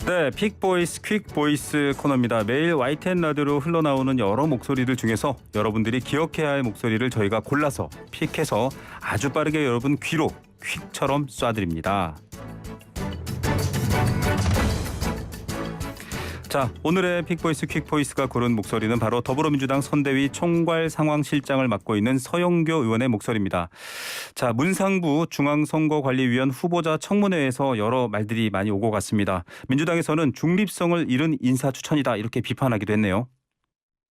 네, 픽보이스 퀵보이스 코너입니다. 매일 YTN 라디오로 흘러나오는 여러 목소리들 중에서 여러분들이 기억해야 할 목소리를 저희가 골라서 픽해서 아주 빠르게 여러분 귀로 퀵처럼 쏴드립니다. 자, 오늘의 픽보이스 퀵보이스가 고른 목소리는 바로 더불어민주당 선대위 총괄상황실장을 맡고 있는 서영교 의원의 목소리입니다. 자, 문상부 중앙선거관리위원 후보자 청문회에서 여러 말들이 많이 오고 갔습니다. 민주당에서는 중립성을 잃은 인사 추천이다 이렇게 비판하기도 했네요.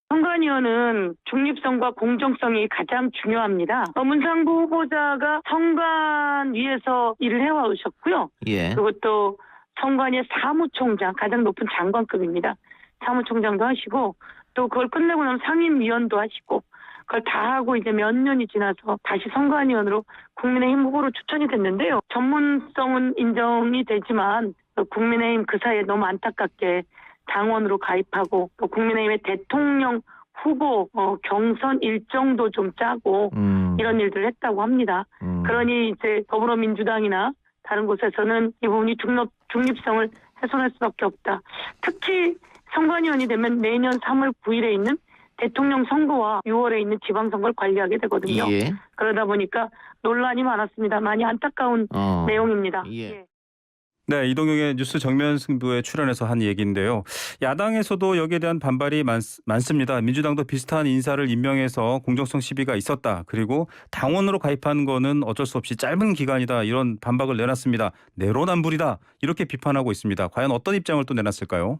선관위원은 중립성과 공정성이 가장 중요합니다. 문상부 후보자가 선관위에서 일을 해와오셨고요. 예. 그리고 또 선관위의 사무총장, 가장 높은 장관급입니다. 사무총장도 하시고 또 그걸 끝내고 나면 상임위원도 하시고 그걸 다 하고 이제 몇 년이 지나서 다시 선관위원으로 국민의힘 후보로 추천이 됐는데요. 전문성은 인정이 되지만 국민의힘 그 사이에 너무 안타깝게 당원으로 가입하고 또 국민의힘의 대통령 후보 경선 일정도 좀 짜고 이런 일들을 했다고 합니다. 그러니 이제 더불어민주당이나 다른 곳에서는 이 부분이 중립성을 훼손할 수밖에 없다. 특히 선관위원이 되면 내년 3월 9일에 있는 대통령 선거와 6월에 있는 지방선거를 관리하게 되거든요. 예. 그러다 보니까 논란이 많았습니다. 많이 안타까운 내용입니다. 예. 예. 네, 이동영의 뉴스 정면 승부에 출연해서 한 얘기인데요. 야당에서도 여기에 대한 반발이 많습니다. 민주당도 비슷한 인사를 임명해서 공정성 시비가 있었다. 그리고 당원으로 가입한 거는 어쩔 수 없이 짧은 기간이다. 이런 반박을 내놨습니다. 내로남불이다. 이렇게 비판하고 있습니다. 과연 어떤 입장을 또 내놨을까요?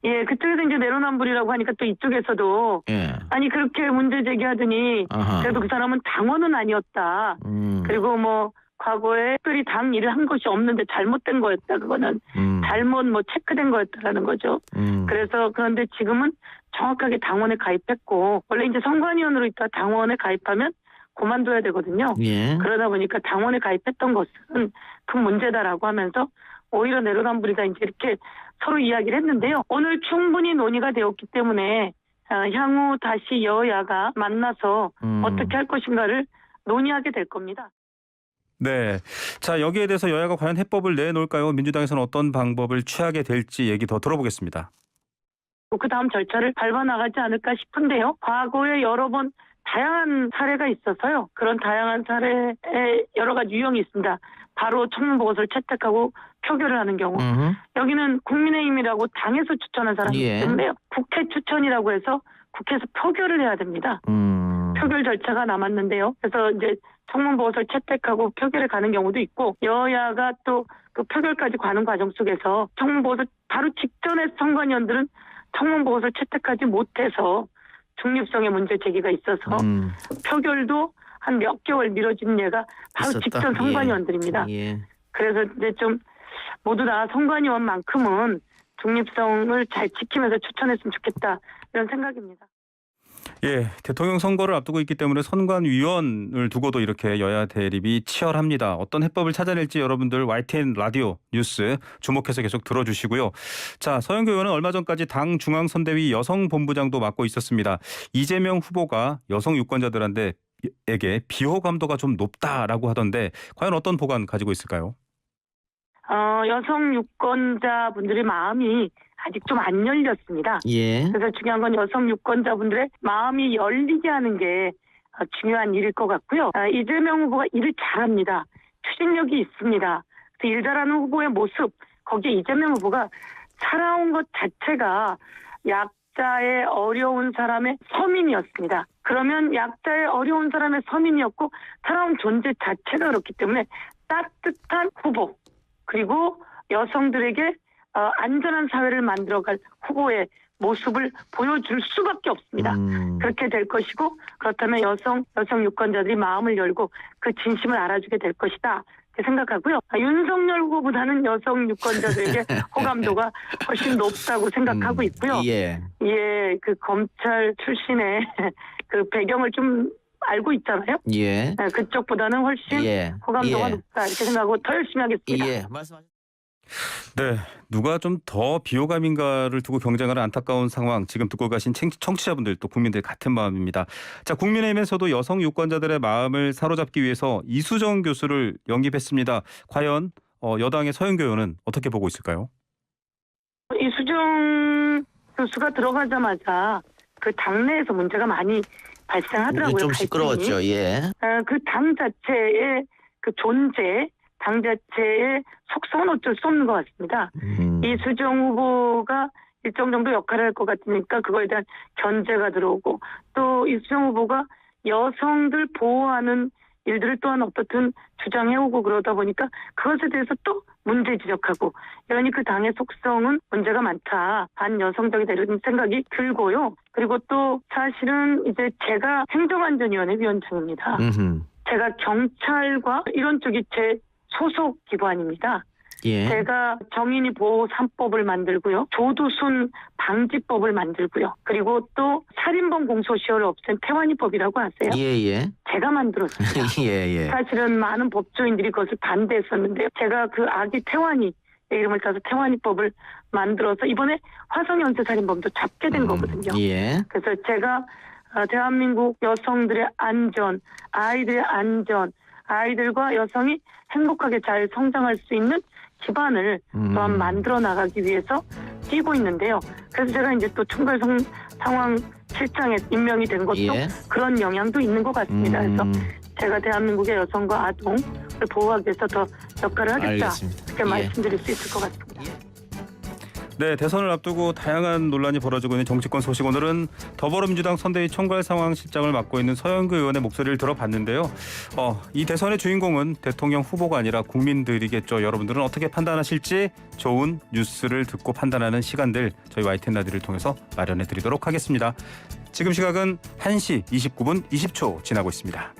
예, 그쪽에서 이제 내로남불이라고 하니까 또 이쪽에서도 예. 아니 그렇게 문제 제기하더니 아하. 그래도 그 사람은 당원은 아니었다. 그리고 뭐 과거에 특별히 당 일을 한 것이 없는데 잘못된 거였다. 그거는 잘못 체크된 거였다라는 거죠. 그래서 그런데 지금은 정확하게 당원에 가입했고 원래 이제 선관위원으로 있다 당원에 가입하면 그만둬야 되거든요. 예. 그러다 보니까 당원에 가입했던 것은 큰 문제다라고 하면서 오히려 내로남불이다 이제 이렇게 서로 이야기를 했는데요. 오늘 충분히 논의가 되었기 때문에 향후 다시 여야가 만나서 어떻게 할 것인가를 논의하게 될 겁니다. 네. 자, 여기에 대해서 여야가 과연 해법을 내놓을까요? 민주당에서는 어떤 방법을 취하게 될지 얘기 더 들어보겠습니다. 그 다음 절차를 밟아나가지 않을까 싶은데요. 과거에 여러 번 다양한 사례가 있어서요. 그런 다양한 사례에 여러 가지 유형이 있습니다. 바로 청문보고서를 채택하고 표결을 하는 경우. 여기는 국민의힘이라고 당에서 추천한 사람이기 예. 때문에요. 국회 추천이라고 해서 국회에서 표결을 해야 됩니다. 표결 절차가 남았는데요. 그래서 이제 청문보고서를 채택하고 표결에 가는 경우도 있고 여야가 또 그 표결까지 가는 과정 속에서 청문보고서 바로 직전에 선관위원들은 청문보고서를 채택하지 못해서 중립성의 문제 제기가 있어서 표결도 한 몇 개월 미뤄진 예가 바로 있었다. 직전 선관위원들입니다. 예. 그래서 이제 좀 모두 다 선관위원만큼은 중립성을 잘 지키면서 추천했으면 좋겠다 이런 생각입니다. 예, 대통령 선거를 앞두고 있기 때문에 선관위원을 두고도 이렇게 여야 대립이 치열합니다. 어떤 해법을 찾아낼지 여러분들 YTN 라디오 뉴스 주목해서 계속 들어주시고요. 자, 서영교 의원은 얼마 전까지 당 중앙선대위 여성본부장도 맡고 있었습니다. 이재명 후보가 여성 유권자들한테 비호감도가 좀 높다라고 하던데 과연 어떤 보관 가지고 있을까요? 여성 유권자분들의 마음이 아직 좀 안 열렸습니다. 예. 그래서 중요한 건 여성 유권자분들의 마음이 열리게 하는 게 중요한 일일 것 같고요. 이재명 후보가 일을 잘합니다. 추진력이 있습니다. 그래서 일 잘하는 후보의 모습, 거기에 이재명 후보가 살아온 것 자체가 약자의 어려운 사람의 서민이었습니다. 그러면 약자의 어려운 사람의 서민이었고 살아온 존재 자체가 그렇기 때문에 따뜻한 후보 그리고 여성들에게 안전한 사회를 만들어갈 후보의 모습을 보여줄 수밖에 없습니다. 그렇게 될 것이고 그렇다면 여성 유권자들이 마음을 열고 그 진심을 알아주게 될 것이다. 이렇게 생각하고요. 윤석열 후보보다는 여성 유권자들에게 호감도가 훨씬 높다고 생각하고 있고요. 예. 예, 그 검찰 출신의 그 배경을 좀 알고 있잖아요. 예. 그쪽보다는 훨씬 예. 호감도가 예. 높다 이렇게 생각하고 더 열심히 하겠습니다. 예. 말씀하세요. 네, 누가 좀 더 비호감인가를 두고 경쟁하는 안타까운 상황 지금 듣고 가신 청취자분들 또 국민들 같은 마음입니다. 자, 국민의힘에서도 여성 유권자들의 마음을 사로잡기 위해서 이수정 교수를 영입했습니다. 과연 여당의 서영교 의원은 어떻게 보고 있을까요? 이수정 교수가 들어가자마자 그 당내에서 문제가 많이 발생하더라고요. 좀 갈등이. 시끄러웠죠. 예. 그 당 자체의 그 존재, 당 자체의 속성은 어쩔 수 없는 것 같습니다. 이수정 후보가 일정 정도 역할을 할 것 같으니까 그거에 대한 견제가 들어오고 또 이수정 후보가 여성들 보호하는 일들을 또한 어떻든 주장해오고 그러다 보니까 그것에 대해서 또 문제 지적하고 이러니 그 당의 속성은 문제가 많다. 반여성적이다 이런 생각이 들고요. 그리고 또 사실은 이제 제가 행정안전위원회 위원장입니다. 제가 경찰과 이런 쪽이 제 소속 기관입니다. 예. 제가 정인이 보호 3법을 만들고요. 조두순 방지법을 만들고요. 그리고 또 살인범 공소시효를 없앤 태완이법이라고 아세요? 예. 제가 만들었습니다. 예. 사실은 많은 법조인들이 그것을 반대했었는데요. 제가 그 아기 태완이 이름을 따서 태완이법을 만들어서 이번에 화성 연쇄살인범도 잡게 된 거거든요. 예. 그래서 제가 대한민국 여성들의 안전, 아이들의 안전, 아이들과 여성이 행복하게 잘 성장할 수 있는 기반을 또한 만들어 나가기 위해서 뛰고 있는데요. 그래서 제가 이제 또 총괄 상황 실장에 임명이 된 것도 예. 그런 영향도 있는 것 같습니다. 그래서 제가 대한민국의 여성과 아동을 보호하기 위해서 더 역할을 하겠다. 알겠습니다. 그렇게 예. 말씀드릴 수 있을 것 같습니다. 네, 대선을 앞두고 다양한 논란이 벌어지고 있는 정치권 소식 오늘은 더불어민주당 선대위 총괄상황실장을 맡고 있는 서영교 의원의 목소리를 들어봤는데요. 이 대선의 주인공은 대통령 후보가 아니라 국민들이겠죠. 여러분들은 어떻게 판단하실지 좋은 뉴스를 듣고 판단하는 시간들 저희 YTN 라디오를 통해서 마련해 드리도록 하겠습니다. 지금 시각은 1시 29분 20초 지나고 있습니다.